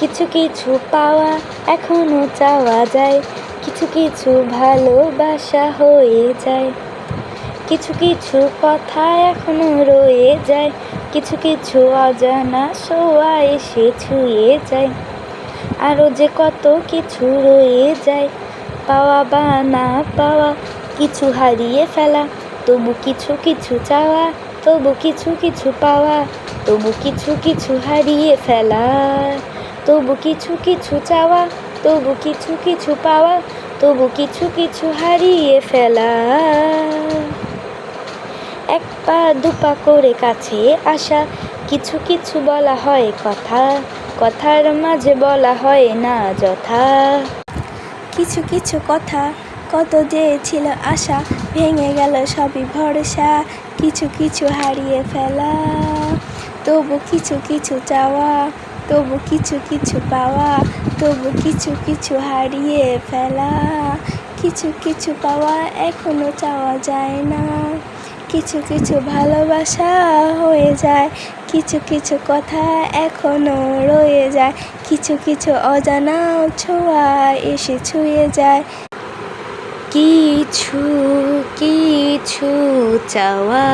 কিছু কিছু পাওয়া এখনো চাওয়া যায়, কিছু কিছু ভালোবাসা হয়ে যায়। কিছু কিছু কথা এখনো রয়ে যায়, কিছু কিছু অজানা ছোঁয়া এসে ছুঁয়ে যায়। আরও যে কত কিছু রয়ে যায়, পাওয়া বা না পাওয়া, কিছু হারিয়ে ফেলা, তবু কিছু কিছু চাওয়া, তবু কিছু কিছু পাওয়া, তবু কিছু কিছু হারিয়ে ফেলা। তবু কিছু কিছু চাওয়া, তবু কিছু কিছু পাওয়া, তবু কিছু কিছু হারিয়ে ফেলা। এক পা দুপা করে কাছে আসা, কিছু কিছু বলা হয় কথা, কথার মাঝে বলা হয় না যথা। কিছু কিছু কথা কত যে ছিল আশা, ভেঙে গেল সবই ভরসা, কিছু কিছু হারিয়ে ফেলা। তবু কিছু কিছু চাওয়া, তবু কিছু কিছু পাওয়া, তবু কিছু কিছু হারিয়ে ফেলা। কিছু কিছু পাওয়া এখনো চাওয়া যায় না, কিছু কিছু ভালোবাসা হয়ে যায়, কিছু কিছু কথা এখনো রয়ে যায়, কিছু কিছু অজানা ছোঁয়া এসে ছুঁয়ে যায়। কিছু কিছু চাওয়া।